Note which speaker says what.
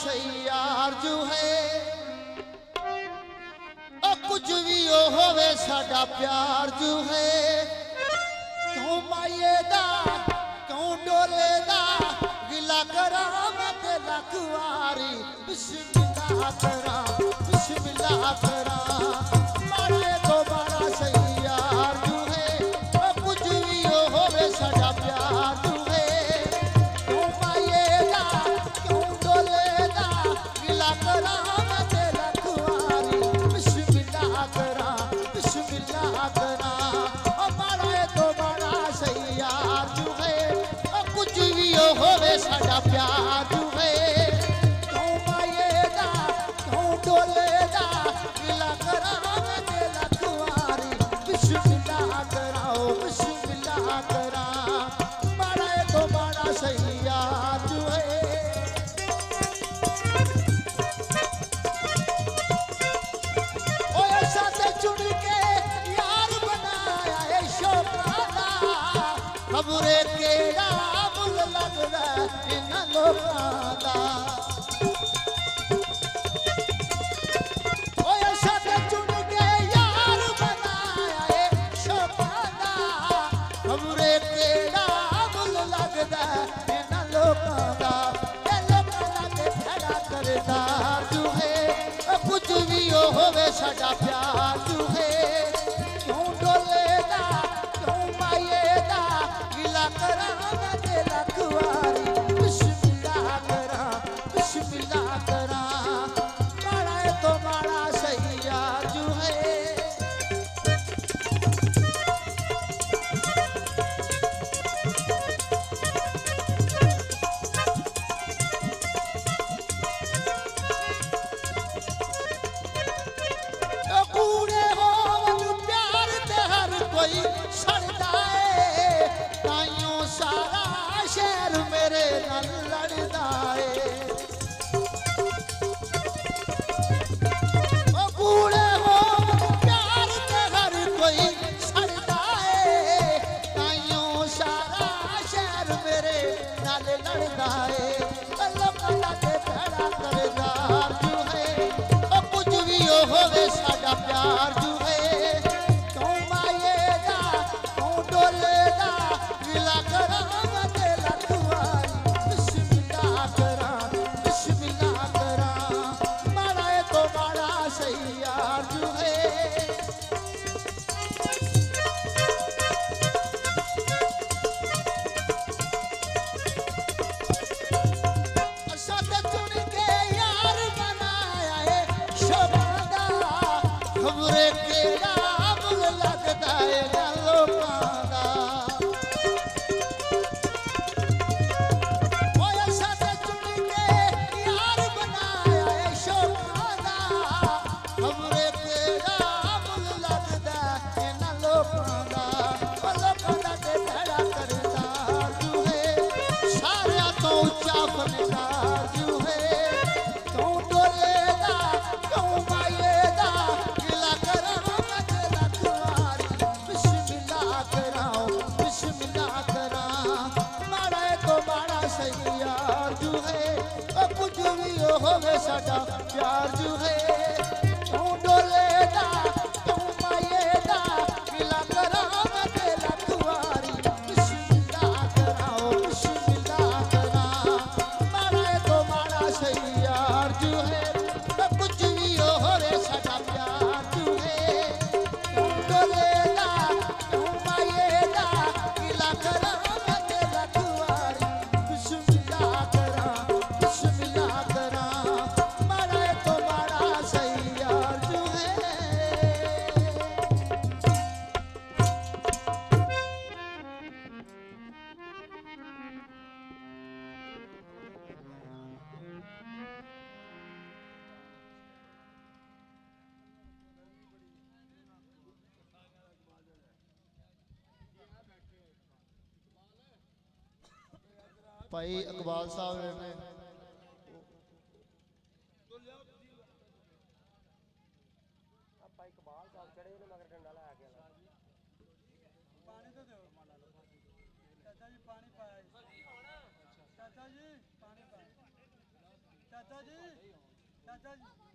Speaker 1: सही आरज़ू है कुछ भी होवे साडा प्यार जो है क्यों माये दा क्यों डोले दा गिला करा मैं तेरा कुआरी बिस्मिल्लाह करा बिस्मिल्लाह करा मारे दोबारा सही यार जो है कुछ भी होवे साडा प्यार जो है क्यों माये दा क्यों डोले दा गिला करा मैं तेरा कुआरी बिस्मिल्लाह करा करा हमारा दोबारा सही यार जो है कुछ भी होवे साडा प्यार जो है क्यों माये दा क्यों डोले दा गिला करा मैं तेरा कुआरी बिस्मिल्लाह करा हमारा दोबारा सही यार जो है खबरे केड़ा बुल लगदा इन्हां लोकां दा ओए असां ते चुन के यार बनाया ए शोभाना खबरे केड़ा बुल लगदा इन्हां लोकां दा ए लोकां ते खड़ा करदा तू है कुछ भी होवे साडा प्यार तू है क्यों डोले दा क्यों माये दा गिला करा मैं तेरा कुआरी बिस्मिल्लाह करा मारा तो मारा सही यार जो है कूड़े हो प्यार ते हर कोई सड़दा है ताइयों सारा शहर मेरे नाल लड़दा है कूड़े हो प्यार ते हर कोई सड़दा है ताइयों सारा शहर मेरे नाल लड़दा है लोकां ते खड़ा करदा जो है कुछ भी होवे साडा प्यार जो है क्यों माये दा क्यों डोले दा गिला करा मैं तेरा कुआरी बिस्मिल्लाह करा मारा तो मारा सही यार जो है खबरे केड़ा बुल लगदा है लोकां दा ओए असां ते चुन के यार बनाया है शोभां दा खबरे केड़ा बुल लगदा है लोकां दा ते खड़ा करदा जो है सारियां तो ऊंचा फनदार जो है क्यों डोले दा क्यों माये दा सही यार जो है कुछ भी होवे साडा प्यार जो है क्यों डोले दा क्यों माये दा गिला करा मैं तेरा कुआरी बिस्मिल्लाह करा मारा तो मारा सही यार जो है कुछ भी होवे साडा प्यार जो है क्यों डोले दा क्यों माये दा गिला करा मैं तेरा कुआरी बिस्मिल्लाह करा मारा तो मारा सही यार जो है भाई इकबाल साहब ने
Speaker 2: चाचा जी पानी पाया चाचा जी पानी पाया चाचा जी दादा जी